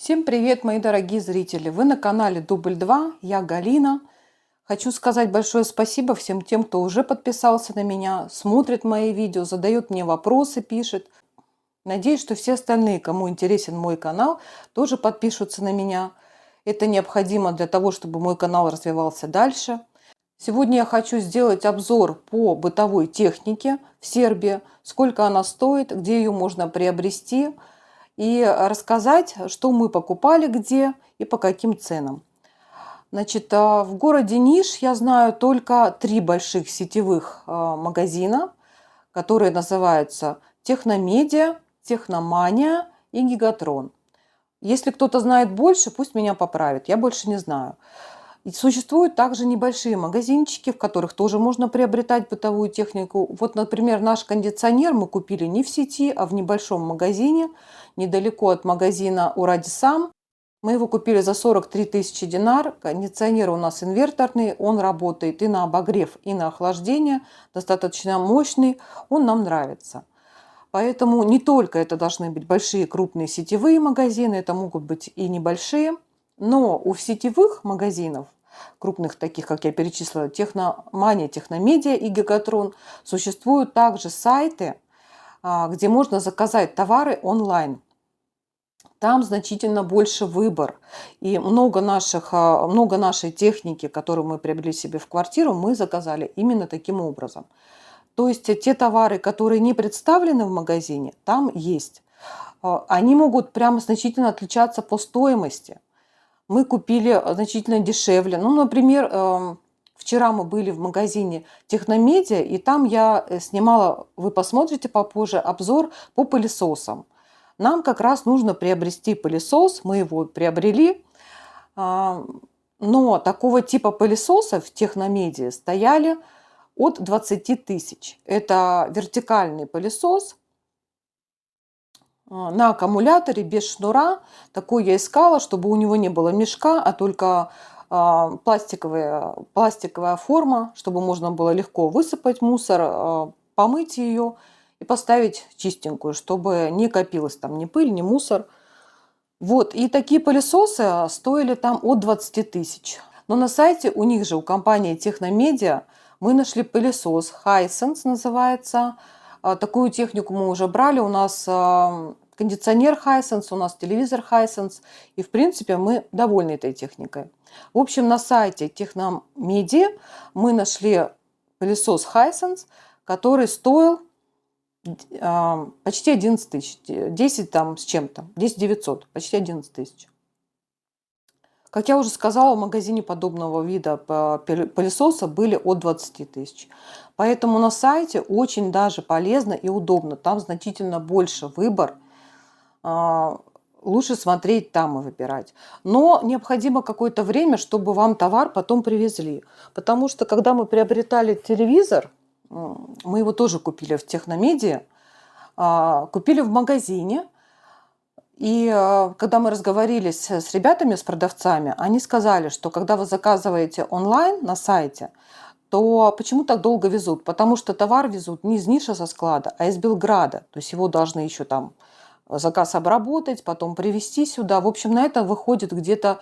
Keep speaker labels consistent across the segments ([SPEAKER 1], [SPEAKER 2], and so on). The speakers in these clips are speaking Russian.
[SPEAKER 1] Всем привет, мои дорогие зрители! Вы на канале Дубль 2, я Галина. Хочу сказать большое спасибо всем тем, кто уже подписался на меня, смотрит мои видео, задает мне вопросы, пишет. Надеюсь, что все остальные, кому интересен мой канал, тоже подпишутся на меня. Это необходимо для того, чтобы мой канал развивался дальше. Сегодня я хочу сделать обзор по бытовой технике в Сербии, сколько она стоит, где ее можно приобрести, и рассказать, что мы покупали где и по каким ценам. Значит, в городе Ниш я знаю только 3 больших сетевых магазина, которые называются Техномедиа, Техномания и Гигатрон. Если кто-то знает больше, пусть меня поправит, я больше не знаю. И существуют также небольшие магазинчики, в которых тоже можно приобретать бытовую технику. Вот, например, наш кондиционер мы купили не в сети, а в небольшом магазине, недалеко от магазина Урадисам. Мы его купили за 43 тысячи динар. Кондиционер у нас инверторный, он работает и на обогрев, и на охлаждение, достаточно мощный, он нам нравится. Поэтому не только это должны быть большие крупные сетевые магазины, это могут быть и небольшие. Но у сетевых магазинов, крупных таких, как я перечислила, Техномания, Техномедиа и Гигатрон, существуют также сайты, где можно заказать товары онлайн. Там значительно больше выбор. И много нашей техники, которую мы приобрели себе в квартиру, мы заказали именно таким образом. То есть те товары, которые не представлены в магазине, там есть. Они могут прямо значительно отличаться по стоимости. Мы купили значительно дешевле. Ну, например, вчера мы были в магазине Техномедиа, и там я снимала, вы посмотрите попозже, обзор по пылесосам. Нам как раз нужно приобрести пылесос, мы его приобрели, но такого типа пылесосов в Техномедиа стояли от 20 тысяч. Это вертикальный пылесос на аккумуляторе, без шнура. Такой я искала, чтобы у него не было мешка, а только пластиковая форма, чтобы можно было легко высыпать мусор, помыть ее и поставить чистенькую, чтобы не копилась там ни пыль, ни мусор. Вот, и такие пылесосы стоили там от 20 тысяч. Но на сайте у них же, у компании Техномедиа, мы нашли пылесос, Hisense называется. Такую технику мы уже брали, у нас кондиционер Hisense, у нас телевизор Hisense, и в принципе мы довольны этой техникой. В общем, на сайте Техномедиа мы нашли пылесос Hisense, который стоил почти 11 тысяч, 10 там с чем-то, 10 900, почти 11 тысяч. Как я уже сказала, в магазине подобного вида пылесоса были от 20 тысяч. Поэтому на сайте очень даже полезно и удобно. Там значительно больше выбор. Лучше смотреть там и выбирать. Но необходимо какое-то время, чтобы вам товар потом привезли. Потому что когда мы приобретали телевизор, мы его тоже купили в Техномедиа, купили в магазине. И когда мы разговорились с ребятами, с продавцами, они сказали, что когда вы заказываете онлайн на сайте, то почему так долго везут? Потому что товар везут не из Ниша со склада, а из Белграда. То есть его должны еще там заказ обработать, потом привезти сюда. В общем, на это выходит где-то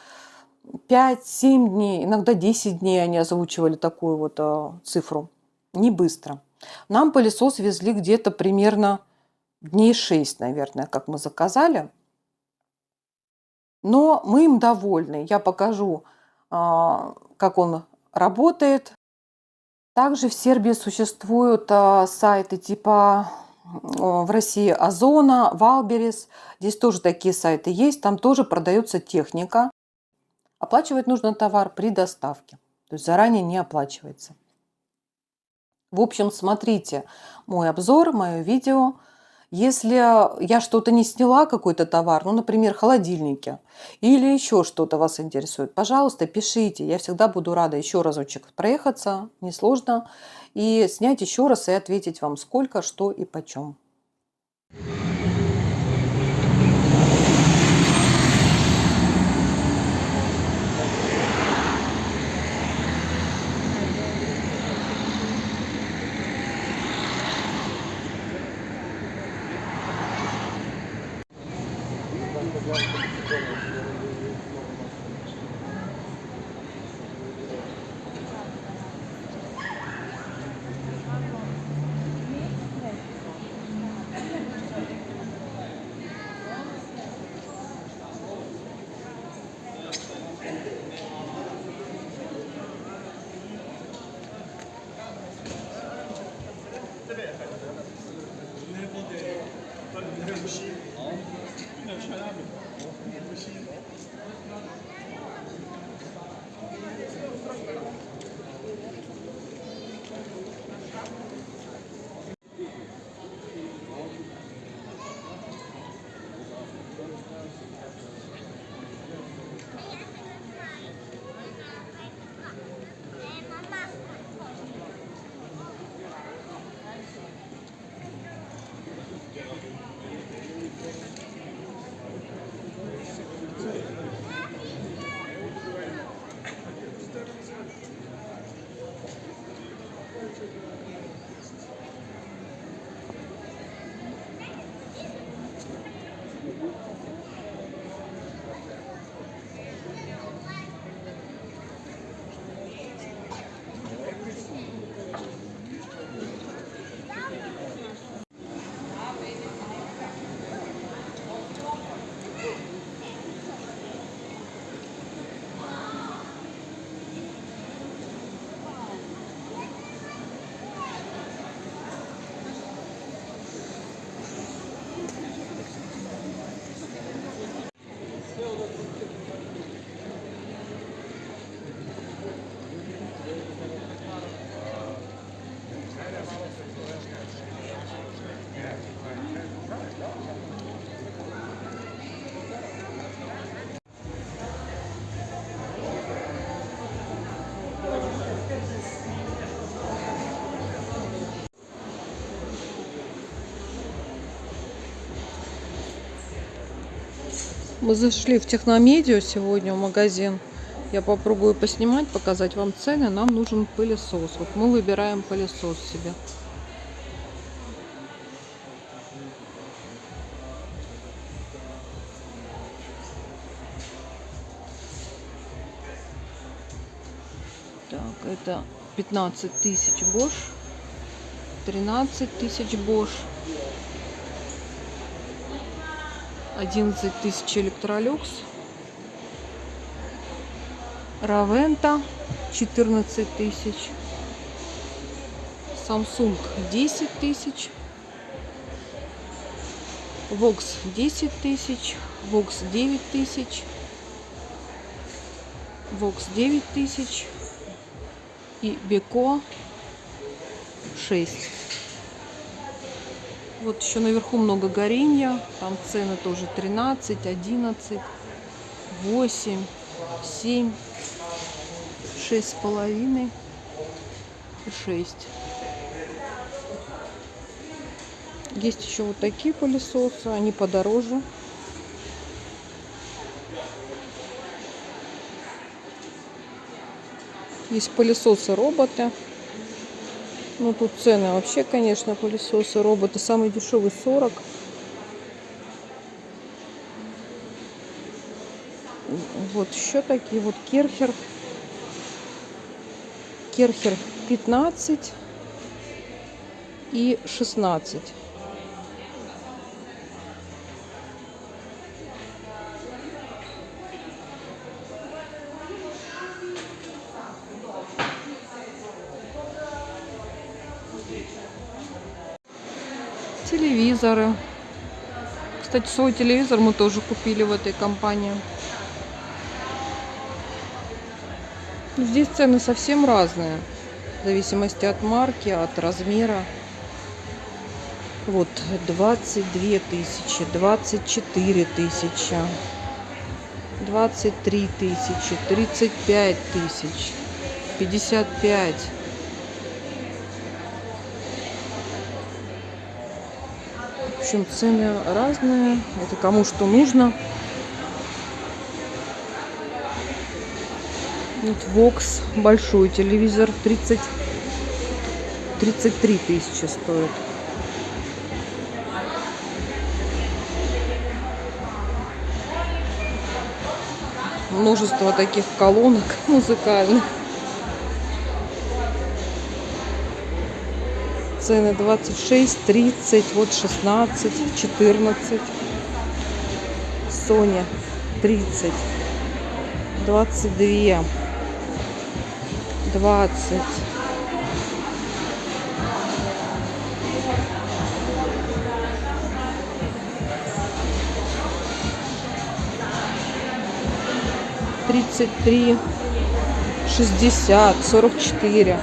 [SPEAKER 1] 5-7 дней, иногда 10 дней они озвучивали такую вот цифру. Не быстро. Нам пылесос везли где-то примерно дней 6, наверное, как мы заказали. Но мы им довольны. Я покажу, как он работает. Также в Сербии существуют сайты типа в России Озона, Валберес. Здесь тоже такие сайты есть. Там тоже продается техника. Оплачивать нужно товар при доставке. То есть заранее не оплачивается. В общем, смотрите мой обзор, мое видео. Если я что-то не сняла, какой-то товар, ну, например, холодильники, или еще что-то вас интересует, пожалуйста, пишите. Я всегда буду рада еще разочек проехаться, несложно, и снять еще раз и ответить вам, сколько, что и почем. Мы зашли в Техномедиа сегодня в магазин. Я попробую поснимать, показать вам цены. Нам нужен пылесос. Вот мы выбираем пылесос себе. Так, это 15 тысяч Bosch, 13 тысяч Bosch, 11 тысяч Electrolux, Raventa 14 тысяч, Samsung 10 тысяч, Vox 10 тысяч, Vox 9 тысяч, Vox 9 тысяч и Beko 6. Вот еще наверху много горения. Там цены тоже 13, 11, 8, 7, 6,5 и 6. Есть еще вот такие пылесосы. Они подороже. Есть пылесосы-роботы. Ну, тут цены вообще, конечно, пылесосы-роботы. Самый дешевый 40. Вот еще такие вот Керхер. Керхер 15 и 16. Телевизоры. Кстати, свой телевизор мы тоже купили в этой компании. Здесь цены совсем разные, в зависимости от марки, от размера. Вот 22 тысячи, 24 тысячи, 23 тысячи, 35 тысяч, 55. В общем, цены разные. Это кому что нужно. Вот Vox, большой телевизор, 33 тысячи стоит. Множество таких колонок музыкальных. Цены 26, 30, вот 16, 14. Sony 30, 22, 20. Тридцать три, 60, 44.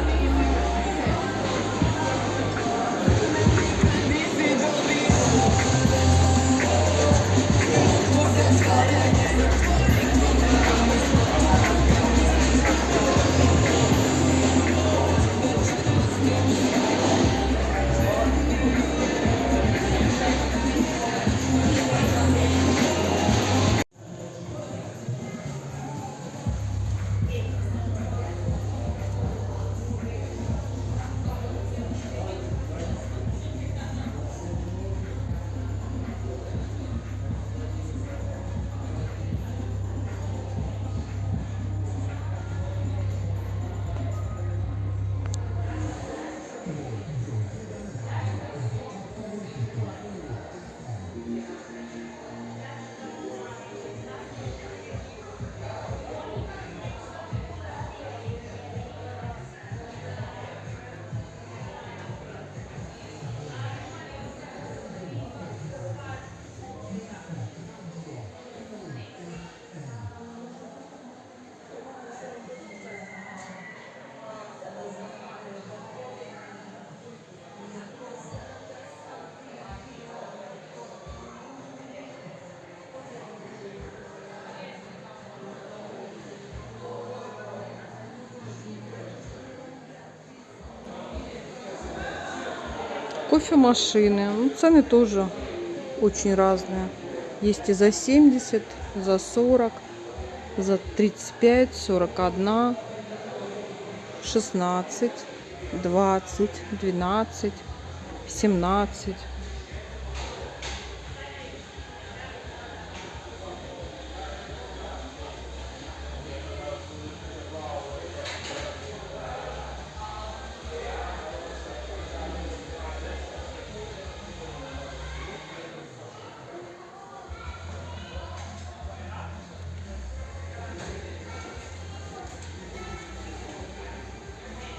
[SPEAKER 1] Кофемашины. Ну, цены тоже очень разные. Есть и за 70, за 40, за 35, 41, 16, 20, 12, 17.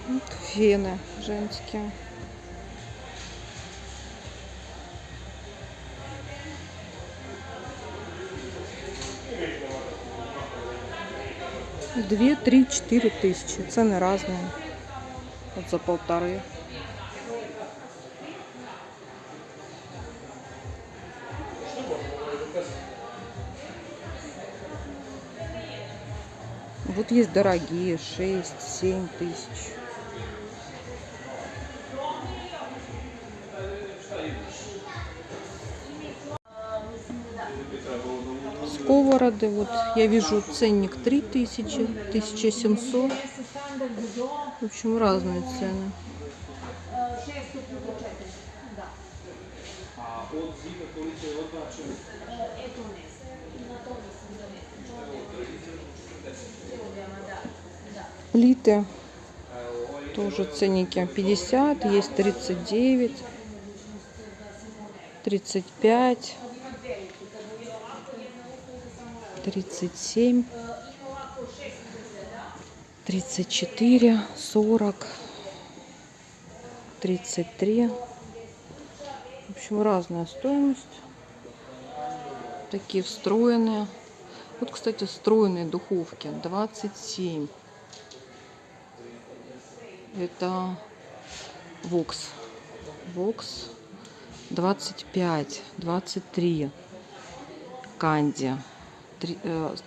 [SPEAKER 1] Вот фены женские. Две, три, 4 тысячи. Цены разные. Вот за 1,5. Вот есть дорогие, 6-7 тысяч. Сковороды, вот я вижу ценник 3000, 1700. В общем, разные цены. Плиты тоже ценники 50, есть 39, 35, 37, 34, 40, 33. В общем, разная стоимость. Такие встроенные. Вот, кстати, встроенные духовки 27. Это Vox. Vox 25, 23. Канди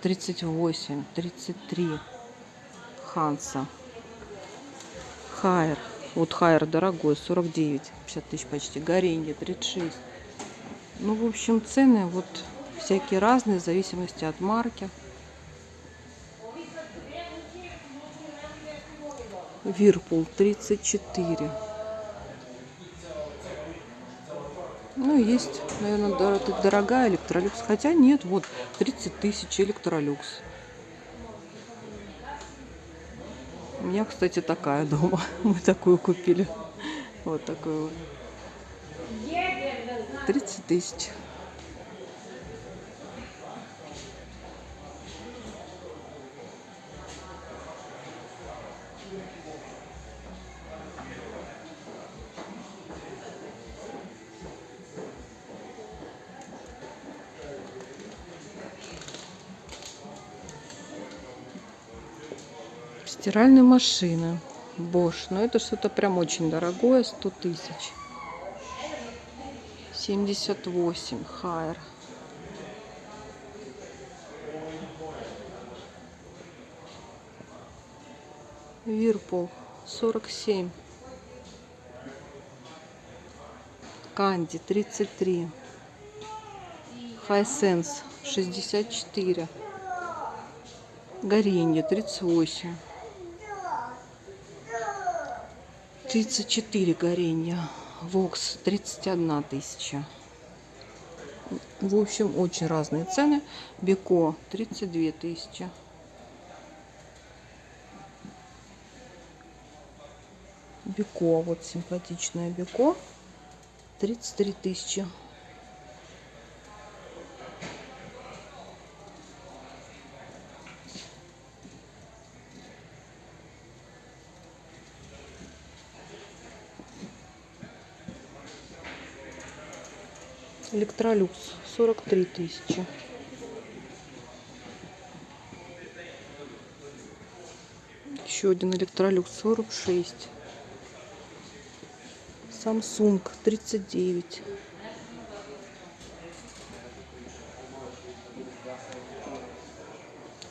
[SPEAKER 1] 38, 33. Ханса. Хайер. Вот Хайер дорогой, 49, 50 тысяч почти. Горенье 36. Ну, в общем, цены вот всякие разные, в зависимости от марки. Вирпул 34. Ну, есть, наверное, дорогая Электролюкс. Хотя нет, вот 30 тысяч Электролюкс. У меня, кстати, такая дома. Мы такую купили. Вот такую вот. 30 тысяч. Стиральная машина Bosch. Но это что-то прям очень дорогое. 100 тысяч. 78. Хайер. Вирпул 47. Канди 33. Хайсенс 64. Горенье 38. 34 горенья. Вокс 31 тысяча. В общем, очень разные цены. Беко 32 тысячи. Беко, вот симпатичная Беко 33 тысячи. Электролюкс 43 тысячи. Еще один Электролюкс 46. Samsung 39.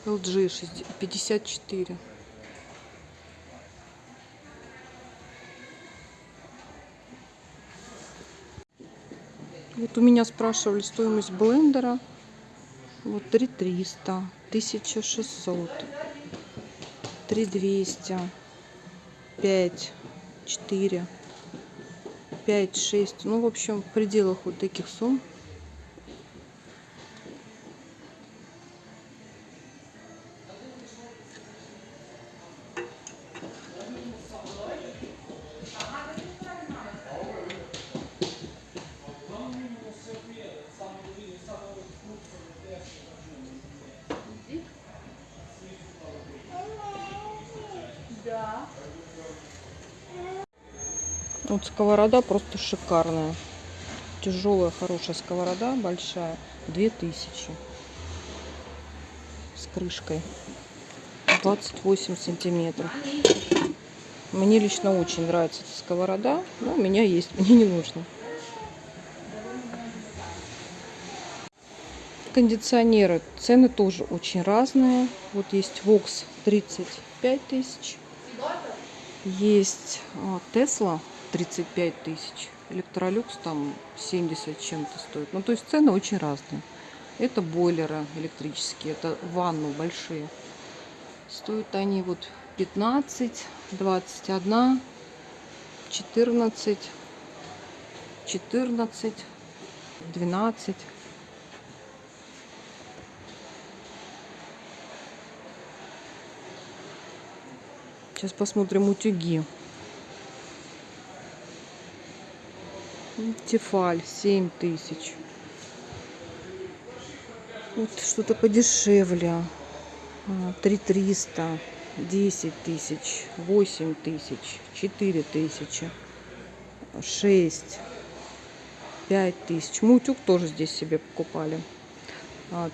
[SPEAKER 1] LG 54. Вот у меня спрашивали стоимость блендера. Вот 3300, 1600, 3200, 5, 4, 5, 6. Ну, в общем, в пределах вот таких сумм. Вот сковорода просто шикарная. Тяжелая, хорошая сковорода, большая. 2000. С крышкой. 28 сантиметров. Мне лично очень нравится эта сковорода. Но у меня есть, мне не нужно. Кондиционеры. Цены тоже очень разные. Вот есть Vox 35 тысяч. Есть Tesla 35 тысяч. Электролюкс там 70 чем-то стоит. Ну, то есть цены очень разные. Это бойлеры электрические, это ванны большие. Стоят они вот 15, 21, 14, 14, 12. Сейчас посмотрим утюги. Тефаль 7 тысяч. Вот что-то подешевле. 3300, 10 тысяч, 8 тысяч, 4 тысячи, 6, 5 тысяч. Мы утюг тоже здесь себе покупали.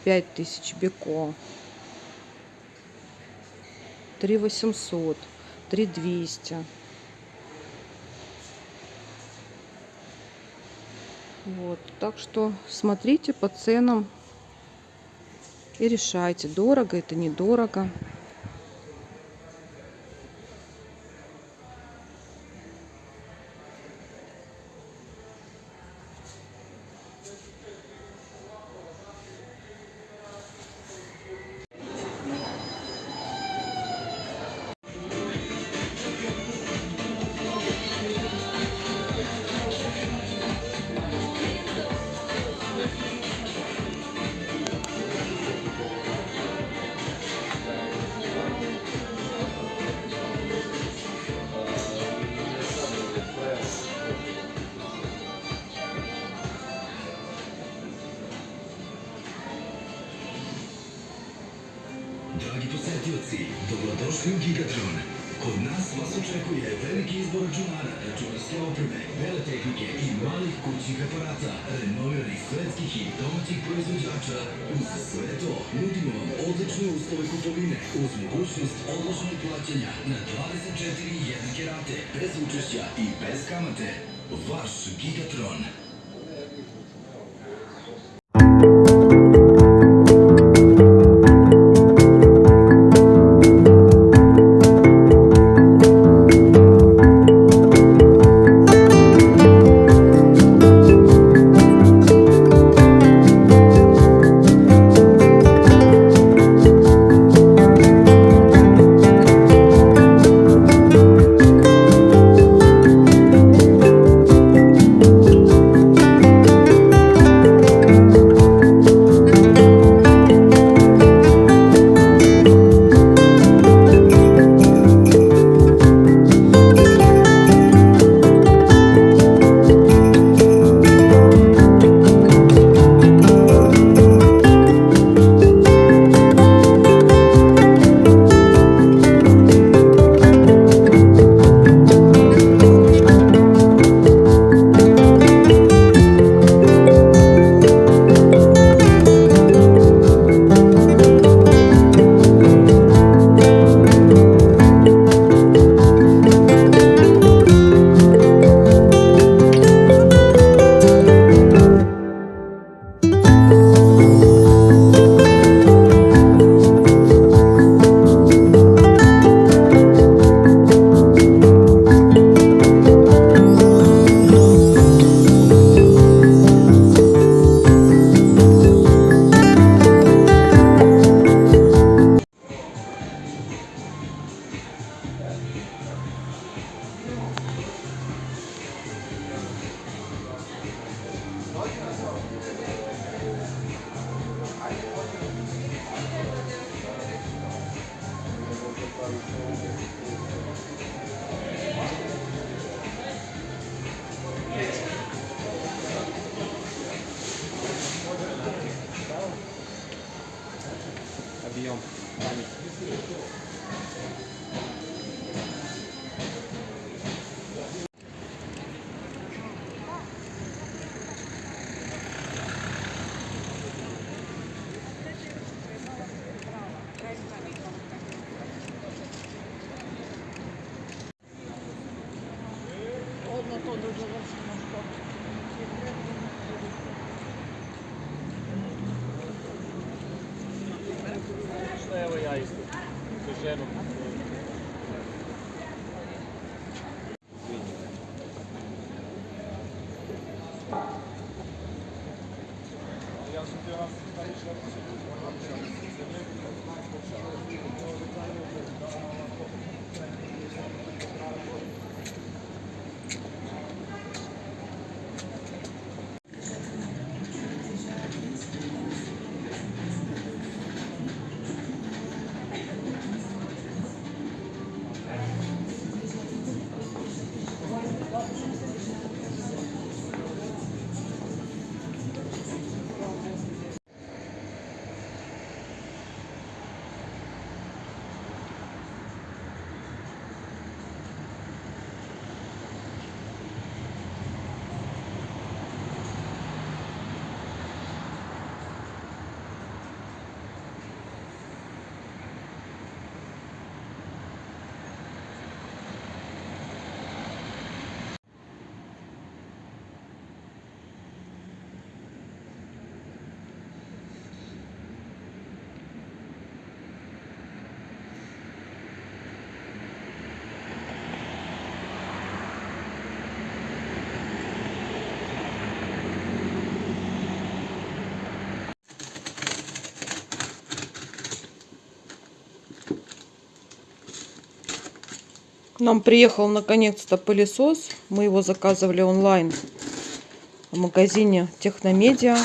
[SPEAKER 1] 5 тысяч Беко. 3800, 3200. Вот, так что смотрите по ценам и решайте, дорого это, недорого.
[SPEAKER 2] Dragi posjetioci, dobrodošli u Gigatron. Kod nas vas očekuje veliki izbor računara, računarske opreme, vele tehnike i malih kućnih aparata, renomiranih svetskih i domaćih proizvođača. Uz sve to nudimo vam odlične uslove kupovine uz mogućnost odloženog plaćanja na 24 jednake rate, bez učešća i bez kamate. Vaš Gigatron.
[SPEAKER 3] объем. Evo ja isto. Sa ženom.
[SPEAKER 1] Нам приехал наконец-то пылесос. Мы его заказывали онлайн в магазине Техномедиа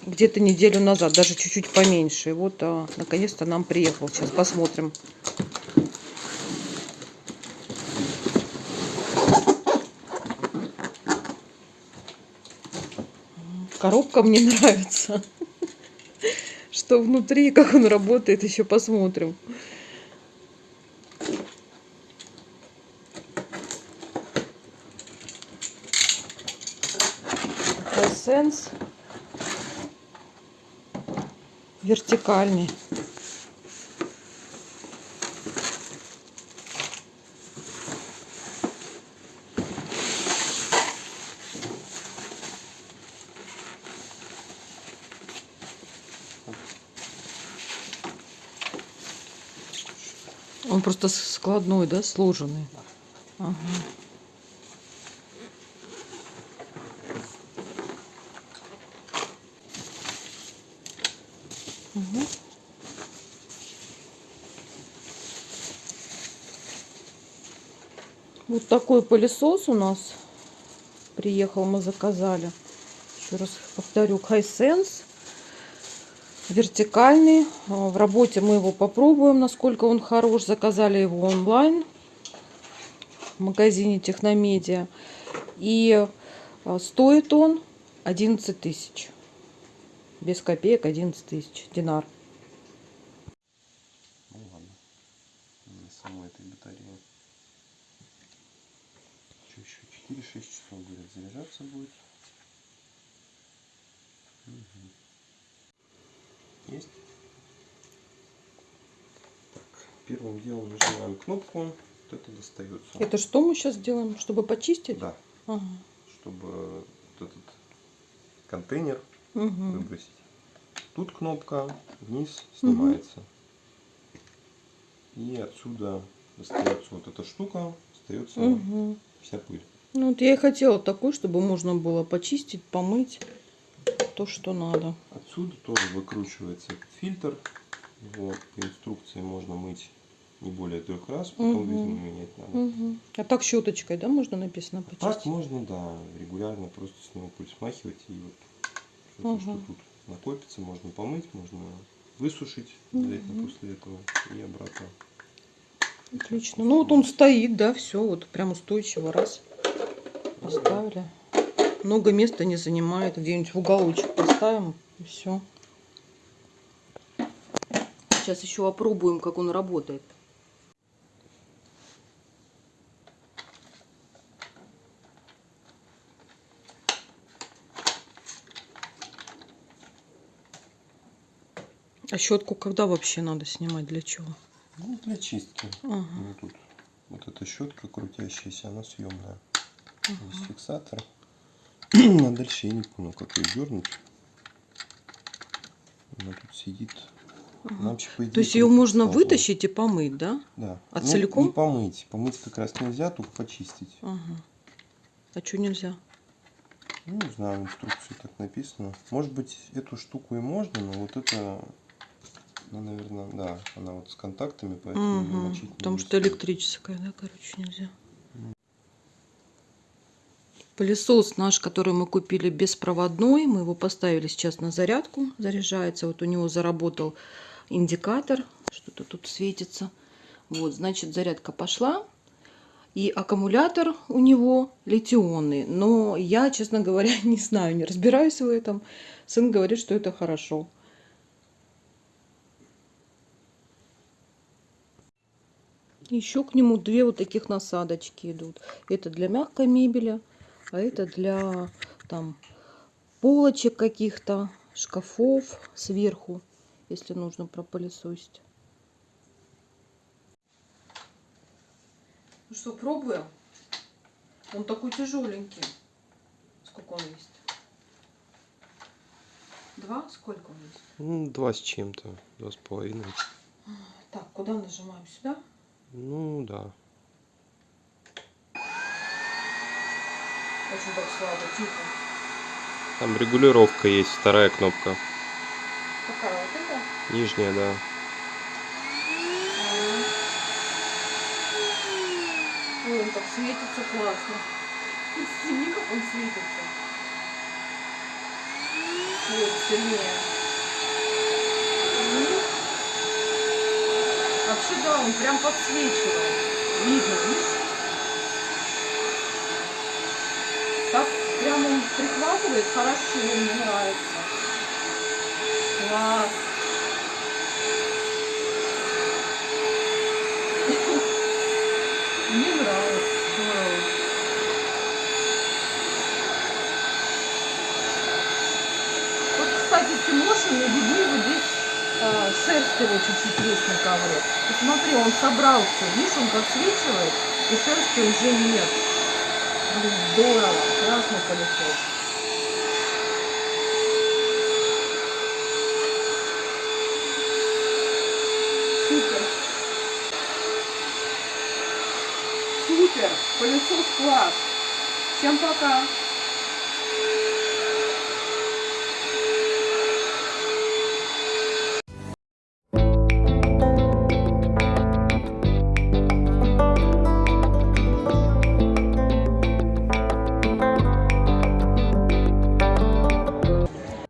[SPEAKER 1] где-то неделю назад, даже чуть-чуть поменьше. И вот наконец-то нам приехал. Сейчас посмотрим. Коробка мне нравится. Что внутри, как он работает, еще посмотрим. Hisense вертикальный. Он просто складной, да, сложенный. Ага. Угу. Вот такой пылесос у нас приехал, мы заказали. Еще раз повторю, Hisense вертикальный. В работе мы его попробуем, насколько он хорош. Заказали его онлайн в магазине Техномедиа. И стоит он 11 тысяч. Без копеек 11 тысяч динар.
[SPEAKER 3] Ну ладно. На самой этой батарее. Что еще? 4-6 часов, говорят, заряжаться будет. Угу. Есть? Так, первым делом нажимаем кнопку. Вот это достается.
[SPEAKER 1] Это что мы сейчас делаем? Чтобы почистить?
[SPEAKER 3] Да.
[SPEAKER 1] Ага.
[SPEAKER 3] Чтобы вот этот контейнер
[SPEAKER 1] Угу.
[SPEAKER 3] выбросить. Тут кнопка, вниз снимается. И отсюда остается вот эта штука, остается вся пыль.
[SPEAKER 1] Ну вот я и хотела такой, чтобы можно было почистить, помыть то, что надо.
[SPEAKER 3] Отсюда тоже выкручивается этот фильтр. Его по инструкции можно мыть не более 3 раз, потом резину менять надо.
[SPEAKER 1] А так щеточкой, да, можно написано почистить?
[SPEAKER 3] Так можно, да, регулярно просто с него пыль смахивать. И вот что тут накопится, можно помыть, можно высушить обязательно после этого и обратно.
[SPEAKER 1] Отлично. Ну вот он стоит, да, все, вот прям устойчиво, раз, поставили. Много места не занимает, где-нибудь в уголочек поставим и все. Сейчас еще опробуем, как он работает. А щетку когда вообще надо снимать? Для чего?
[SPEAKER 3] Ну, для чистки.
[SPEAKER 1] Ага.
[SPEAKER 3] Ну, тут вот эта щетка крутящаяся, она съемная. Здесь фиксатор. А дальше я не понял, как ее дернуть. Она тут сидит. Она вообще, по идее,
[SPEAKER 1] То есть ее можно
[SPEAKER 3] должна.
[SPEAKER 1] вытащить и помыть, да?
[SPEAKER 3] Да.
[SPEAKER 1] А
[SPEAKER 3] Ну,
[SPEAKER 1] целиком?
[SPEAKER 3] не помыть. Помыть как раз нельзя, только почистить.
[SPEAKER 1] Ага. А что нельзя?
[SPEAKER 3] Ну, не знаю, в инструкции так написано. Может быть, эту штуку и можно, но вот это, ну, наверное, да, она вот с контактами, поэтому её
[SPEAKER 1] Угу.
[SPEAKER 3] мочить
[SPEAKER 1] Потому
[SPEAKER 3] не
[SPEAKER 1] что
[SPEAKER 3] стоит.
[SPEAKER 1] электрическая, да, короче, нельзя. Пылесос наш, который мы купили беспроводной, мы его поставили сейчас на зарядку, заряжается. Вот у него заработал индикатор, что-то тут светится. Вот, значит, зарядка пошла. И аккумулятор у него литионный. Но я, честно говоря, не знаю, не разбираюсь в этом. Сын говорит, что это хорошо. Еще к нему две вот таких насадочки идут. Это для мягкой мебели, а это для там полочек каких-то, шкафов сверху, если нужно пропылесосить. Ну что, пробуем? Он такой тяжеленький. Сколько он весит? 2? Сколько он весит?
[SPEAKER 3] Ну, 2 с чем-то, 2,5.
[SPEAKER 1] Так, куда нажимаем? Сюда?
[SPEAKER 3] Ну, да.
[SPEAKER 1] Очень так слабо, тихо.
[SPEAKER 3] Там регулировка есть, вторая кнопка.
[SPEAKER 1] Какая вот эта?
[SPEAKER 3] Нижняя, да.
[SPEAKER 1] Ой, он так светится классно. Сними, как он светится. Вот, сильнее. Вообще, да, он прям подсвечивает. Видно, видишь? Так прям он прихватывает хорошо, мне нравится. Класс. Мне нравится. Здорово. Вот, кстати, Тимоша, не беги, вот здесь шерсть его чуть-чуть есть на ковре. Посмотри, он собрался. Видишь, он подсвечивает, и шерсти уже нет. Блин, здорово. Классный пылесос. Супер. Супер. Пылесос класс. Всем пока.